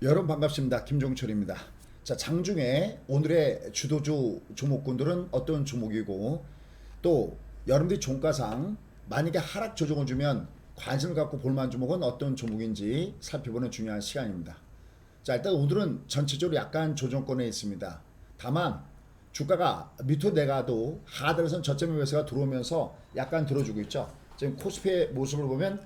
여러분 반갑습니다. 김종철입니다. 자, 장중에 오늘의 주도주 종목군들은 어떤 종목이고 또 여러분들이 종가상 만약에 하락 조정을 주면 관심을 갖고 볼만한 종목은 어떤 종목인지 살펴보는 중요한 시간입니다. 자, 일단 오늘은 전체적으로 약간 조정권에 있습니다. 다만 주가가 밑으로 내가도 하단에서는 저점의 매수가 들어오면서 약간 들어주고 있죠. 지금 코스피의 모습을 보면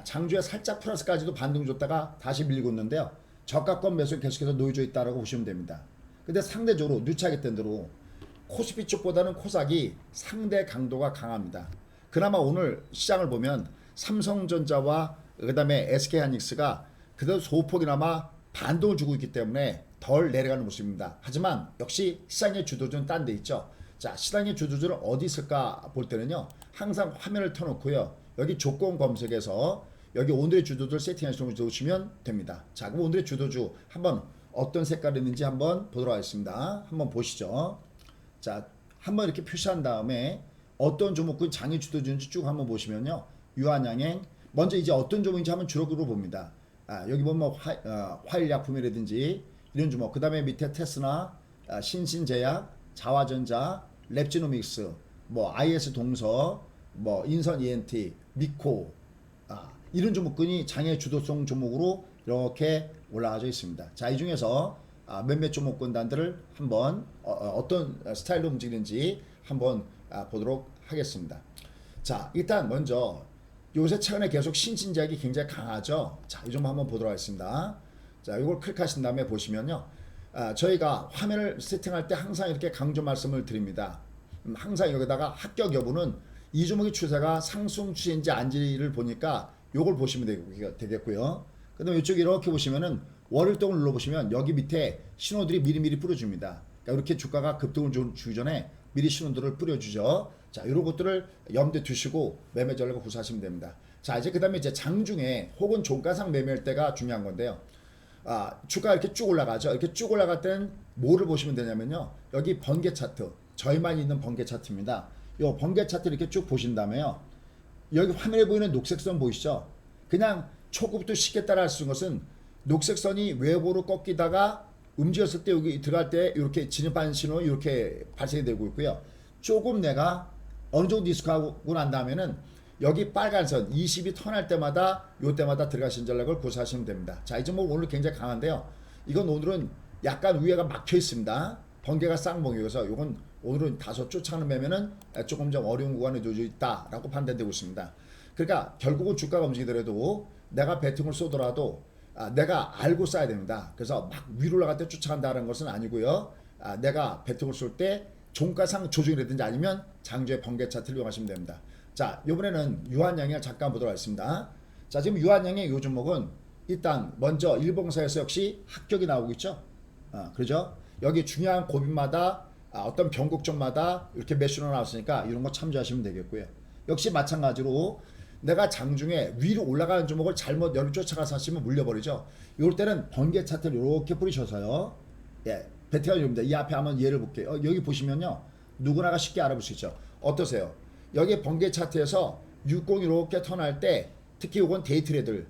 장주에 살짝 플러스까지도 반등 줬다가 다시 밀고 있는데요. 저가권 매수 계속해서 놓여져 있다고 보시면 됩니다. 근데 상대적으로 누차했던 대로 코스피 쪽보다는 코스닥이 상대 강도가 강합니다. 그나마 오늘 시장을 보면 삼성전자와 그 다음에 SK하이닉스가 그래도 소폭이나마 반동을 주고 있기 때문에 덜 내려가는 모습입니다. 하지만 역시 시장의 주도주는 딴 데 있죠. 자, 시장의 주도주는 어디 있을까 볼 때는요. 항상 화면을 켜놓고요. 여기 조건 검색에서 여기 오늘의 주도주를 세팅하시면 놓으시면 됩니다. 자, 그럼 오늘의 주도주 한번 어떤 색깔이 있는지 한번 보도록 하겠습니다. 한번 보시죠. 자, 한번 이렇게 표시한 다음에 어떤 종목군 장애 주도주인지 쭉 한번 보시면요. 유한양행 먼저 이제 어떤 종목인지 한번 주력으로 봅니다. 여기 보면 화일약품이라든지 이런 종목, 그 다음에 밑에 테스나, 신신제약, 자화전자, 랩지노믹스, 뭐 IS 동서, 뭐 인선 ENT, 미코, 이런 종목군이 장애 주도성 종목으로 이렇게 올라가져 있습니다. 자, 이 중에서 몇몇 종목군단들을 한번 어떤 스타일로 움직이는지 한번 보도록 하겠습니다. 자, 일단 먼저 요새 최근에 계속 신진제약이 굉장히 강하죠. 자, 이 종목 한번 보도록 하겠습니다. 자, 이걸 클릭하신 다음에 보시면요. 저희가 화면을 세팅할 때 항상 이렇게 강조 말씀을 드립니다. 항상 여기다가 합격 여부는 이 종목의 추세가 상승 추세인지 아닌지를 보니까 요걸 보시면 되겠고요. 그 다음에 이쪽 이렇게 보시면은 월일동을 눌러보시면 여기 밑에 신호들이 미리미리 뿌려줍니다. 그러니까 이렇게 주가가 급등을 주기 전에 미리 신호들을 뿌려주죠. 자, 이런 것들을 염두에 두시고 매매 전략을 구사하시면 됩니다. 자, 이제 그 다음에 이제 장중에 혹은 종가상 매매할 때가 중요한 건데요. 주가가 이렇게 쭉 올라가죠. 이렇게 쭉 올라갈 때는 뭐를 보시면 되냐면요. 여기 번개 차트, 저희만 있는 번개 차트입니다. 요 번개 차트 이렇게 쭉 보신 다음에요. 여기 화면에 보이는 녹색 선 보이시죠? 그냥 초급도 쉽게 따라할 수 있는 것은 녹색 선이 외부로 꺾이다가 움직였을 때 여기 들어갈 때 이렇게 진입한 신호 이렇게 발생이 되고 있고요. 조금 내가 어느 정도 익숙하고 난 다음에는 여기 빨간 선 20이 턴할 때마다 요때마다 들어가신 전략을 구사하시면 됩니다. 자, 이 종목 오늘 굉장히 강한데요. 이건 오늘은 약간 위에가 막혀 있습니다. 번개가 쌍봉이어서 이건 오늘은 다소 쫓아가는 매매는 조금 좀 어려운 구간에 놓여져 있다라고 판단되고 있습니다. 그러니까 결국은 주가가 움직이더라도 내가 배팅을 쏘더라도 내가 알고 쏴야 됩니다. 그래서 막 위로 올라갈 때 쫓아간다는 것은 아니고요. 내가 배팅을 쏠 때 종가상 조정이라든지 아니면 장주의 번개 차트를 이용하시면 됩니다. 자, 이번에는 유한양행을 잠깐 보도록 하겠습니다. 자, 지금 유한양행 이 종목은 일단 먼저 일봉사에서 역시 합격이 나오고 있죠. 그렇죠? 여기 중요한 고비마다 어떤 변곡점마다 이렇게 매수로 나왔으니까 이런 거 참조하시면 되겠고요. 역시 마찬가지로 내가 장중에 위로 올라가는 종목을 잘못 여기 쫓아가서 하시면 물려버리죠. 이럴 때는 번개 차트를 이렇게 뿌리셔서요. 예, 베테랑 여러분들 이 앞에 한번 예를 볼게요. 여기 보시면요. 누구나가 쉽게 알아볼 수 있죠. 어떠세요? 여기 번개 차트에서 60 이렇게 턴할 때 특히 이건 데이트레들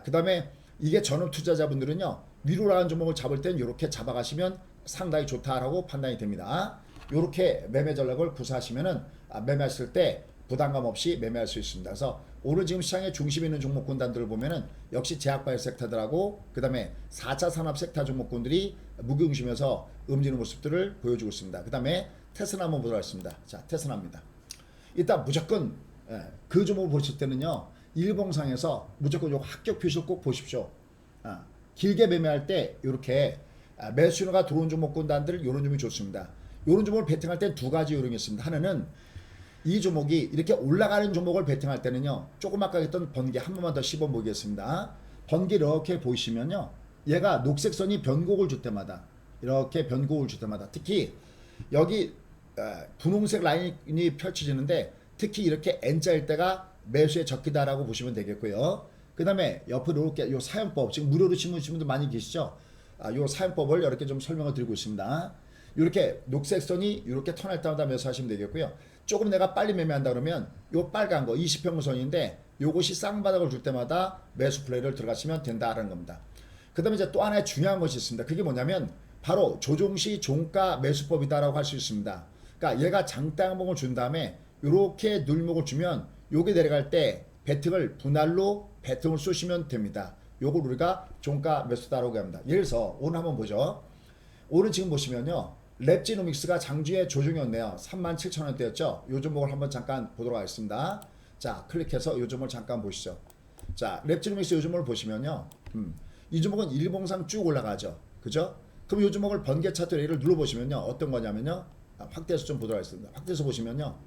그 다음에 이게 전업 투자자분들은요. 위로 올라가는 종목을 잡을 땐 이렇게 잡아가시면 상당히 좋다라고 판단이 됩니다. 이렇게 매매 전략을 구사하시면은 매매했을 때 부담감 없이 매매할 수 있습니다. 그래서 오늘 지금 시장의 중심에 있는 종목군단들을 보면은 역시 제약바이오 섹터들하고 그 다음에 4차 산업 섹터 종목군들이 무게중심에서 움직이는 모습들을 보여주고 있습니다. 그 다음에 테스나 한번 보도록 하겠습니다. 자, 테스나입니다. 일단 무조건 그 종목을 보실 때는요. 일봉상에서 무조건 요 합격 표시를 꼭 보십시오. 길게 매매할 때 이렇게 매수 신호가 들어온 종목군단들 이런 종목이 좋습니다. 이런 종목을 베팅할 때 두 가지 요령이 있습니다. 하나는 이 종목이 이렇게 올라가는 종목을 베팅할 때는요. 조금 아까 했던 번개 한 번만 더 씹어 보겠습니다. 번개 이렇게 보시면요. 얘가 녹색 선이 변곡을 줄 때마다 이렇게 변곡을 줄 때마다 특히 여기 분홍색 라인이 펼쳐지는데 특히 이렇게 N자일 때가 매수의 적기다라고 보시면 되겠고요. 그 다음에 옆으로 이렇게 요 사용법 지금 무료로 신으시는 분들 많이 계시죠. 요 사용법을 이렇게 좀 설명을 드리고 있습니다. 이렇게 녹색 선이 이렇게 턴할 때마다 매수하시면 되겠고요. 조금 내가 빨리 매매한다 그러면 요 빨간 거 20평선인데 요것이 쌍바닥을 줄 때마다 매수 플레이를 들어가시면 된다는 겁니다. 그다음에 이제 또 하나의 중요한 것이 있습니다. 그게 뭐냐면 바로 조종시 종가 매수법이다라고 할 수 있습니다. 그러니까 얘가 장대 항목을 준 다음에 이렇게 눌목을 주면 요게 내려갈 때 배팅을 분할로 배팅을 쏘시면 됩니다. 요걸 우리가 종가 매수다라고 합니다. 예를 들어서 오늘 한번 보죠. 오늘 지금 보시면요. 랩지노믹스가 장주에 조정이었네요. 37,000원대였죠. 요 종목을 한번 잠깐 보도록 하겠습니다. 자, 클릭해서 요 종목을 잠깐 보시죠. 자, 랩지노믹스 요 종목을 보시면요. 이 종목은 일봉상 쭉 올라가죠. 그죠? 그럼 요 종목을 번개 차트 레이를 눌러보시면요. 어떤 거냐면요. 확대해서 좀 보도록 하겠습니다. 확대해서 보시면요.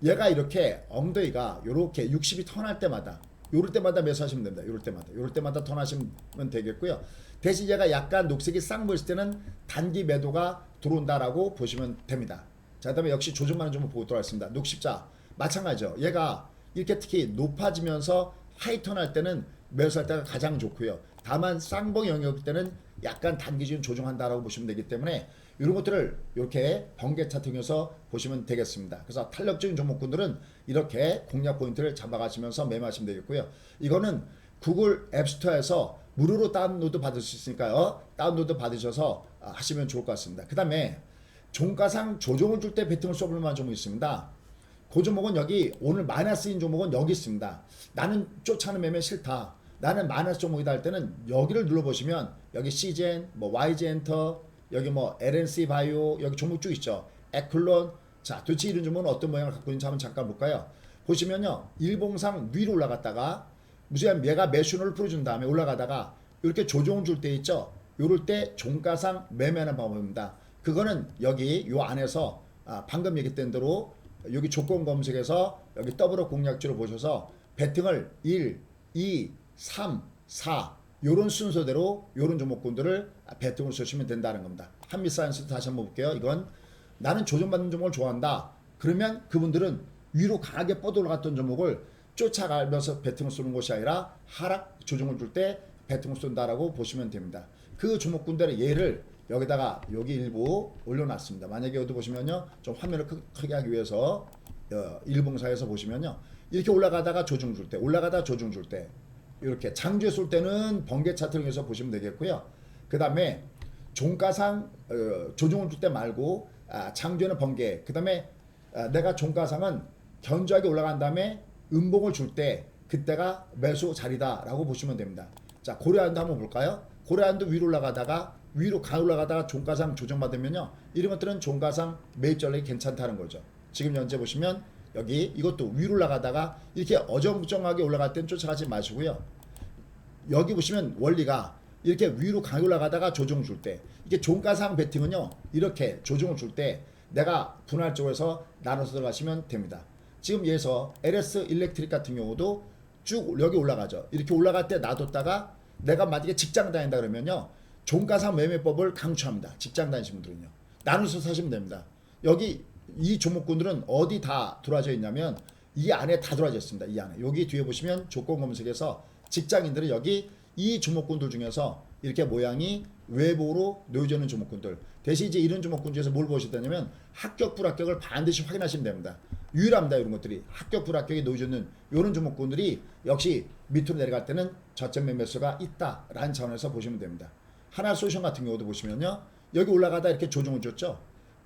얘가 이렇게 엉덩이가 이렇게 60이 턴할 때마다 요럴 때마다 매수하시면 됩니다. 요럴 때마다 턴하시면 되겠고요. 대신 얘가 약간 녹색이 싹 보였을 때는 단기 매도가 들어온다라고 보시면 됩니다. 자, 그다음에 역시 조정만은 좀 보도록 하겠습니다. 녹십자 마찬가지죠. 얘가 이렇게 특히 높아지면서 하이턴 할 때는 매수할 때가 가장 좋고요. 다만 쌍봉 영역일 때는 약간 단기적인 조정한다라고 보시면 되기 때문에 이런 것들을 이렇게 번개 차트 통해서 보시면 되겠습니다. 그래서 탄력적인 종목군들은 이렇게 공략 포인트를 잡아가시면서 매매하시면 되겠고요. 이거는 구글 앱스토어에서 무료로 다운로드 받을 수 있으니까요. 다운로드 받으셔서 하시면 좋을 것 같습니다. 그 다음에 종가상 조정을 줄 때 배팅을 쏘볼 만한 종목이 있습니다. 그 종목은 여기 오늘 마이너스인 종목은 여기 있습니다. 나는 쫓아는 매매 싫다. 나는 마이너스 종목이다 할 때는 여기를 눌러보시면 여기 CGN, 뭐 YG엔터, 여기 뭐 LNC 바이오, 여기 종목 쭉 있죠. 에클론. 자, 도대체 이런 종목은 어떤 모양을 갖고 있는지 한번 잠깐 볼까요? 보시면요. 일봉상 위로 올라갔다가 무슨 얘가 매수를 풀어준 다음에 올라가다가 이렇게 조정을 줄 때 있죠. 요럴 때 종가상 매매하는 방법입니다. 그거는 여기 요 안에서 방금 얘기했던 대로 여기 조건 검색에서 여기 더블업 공략지로 보셔서 배팅을 1, 2, 3, 4 요런 순서대로 요런 종목군들을 배팅을 쏘시면 된다는 겁니다. 한미사이언스도 다시 한번 볼게요. 이건 나는 조정받는 종목을 좋아한다. 그러면 그분들은 위로 강하게 뻗어 올라갔던 종목을 쫓아가면서 배팅을 쏘는 것이 아니라 하락 조정을 줄 때 배팅을 쏜다라고 보시면 됩니다. 그 종목군들의 예를 여기다가 여기 일부 올려놨습니다. 만약에 여기 보시면요, 좀 화면을 크게 하기 위해서 일봉사에서 보시면요, 이렇게 올라가다가 조정 줄 때, 올라가다 조정 줄 때, 이렇게 장주에 쏠 때는 번개 차트를 통해서 보시면 되겠고요. 그 다음에 종가상 조정을 줄 때 말고 장주에는 번개. 그 다음에 내가 종가상은 견조하게 올라간 다음에 음봉을 줄 때 그때가 매수 자리다라고 보시면 됩니다. 자, 고려한도 한번 볼까요? 고려한도 위로 올라가다가 위로 가 올라가다가 종가상 조정받으면요, 이런 것들은 종가상 매입 전략이 괜찮다는 거죠. 지금 현재 보시면 여기 이것도 위로 올라가다가 이렇게 어정쩡하게 올라갈 땐 쫓아가지 마시고요. 여기 보시면 원리가 이렇게 위로 강하게 올라가다가 조정 줄 때, 이게 종가상 배팅은요, 이렇게 조정을 줄 때 내가 분할적으로 나눠서 들어가시면 됩니다. 지금 예에서 LS 일렉트릭 같은 경우도 쭉 여기 올라가죠. 이렇게 올라갈 때 놔뒀다가 내가 만약에 직장 다닌다 그러면요, 종가상 매매법을 강추합니다. 직장 다니시는 분들은요, 나눠서 사시면 됩니다. 여기 이 종목군들은 어디 다 들어와져 있냐면 이 안에 다 들어와져 있습니다. 이 안에 여기 뒤에 보시면 조건 검색에서 직장인들은 여기 이 종목군들 중에서 이렇게 모양이 외부로 놓여져 있는 종목군들, 대신 이제 이런 종목군 중에서 뭘 보시다냐면 합격 불합격을 반드시 확인하시면 됩니다. 유일합니다. 이런 것들이 합격 불합격이 놓여져 있는 이런 종목군들이 역시 밑으로 내려갈 때는 저점 매매수가 있다라는 차원에서 보시면 됩니다. 하나솔루션 같은 경우도 보시면요, 여기 올라가다 이렇게 조정을 줬죠.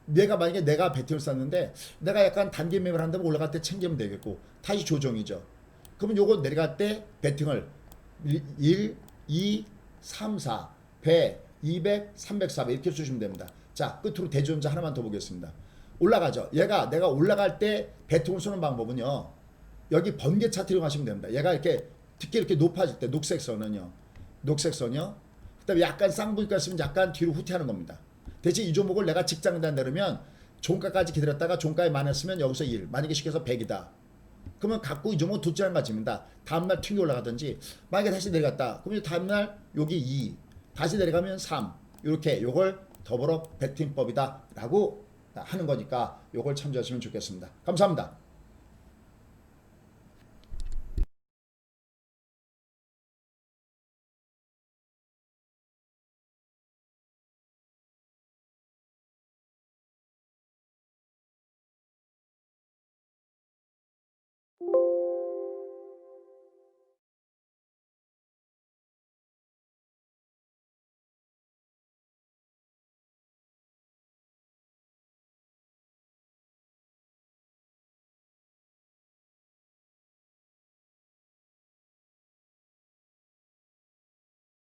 만약에 내가 배팅을 쐈는데 내가 약간 단기 매매를 한다면 올라갈 때 챙기면 되겠고, 다시 조정이죠. 그러면 요거 내려갈 때 배팅을 1, 2, 3, 4 배 200, 300, 400 이렇게 쓰시면 됩니다. 자, 끝으로 대주전자 하나만 더 보겠습니다. 올라가죠. 얘가 내가 올라갈 때 배팅을 쏘는 방법은요, 여기 번개 차트 이용하시면 됩니다. 얘가 이렇게 특히 이렇게 높아질 때 녹색선은요, 그 다음에 약간 쌍부니까 있으면 약간 뒤로 후퇴하는 겁니다. 대신 이 종목을 내가 직장 다니려면 종가까지 기다렸다가 종가에 많았으면 여기서 1, 만약에 시켜서 100이다. 그러면 갖고 이 종목은 두째 가지입니다. 다음날 튕겨 올라가든지, 만약에 다시 내려갔다. 그러면 다음날 여기 2, 다시 내려가면 3, 이렇게 요걸 더블업 배팅법이다 라고 하는 거니까 요걸 참조하시면 좋겠습니다. 감사합니다.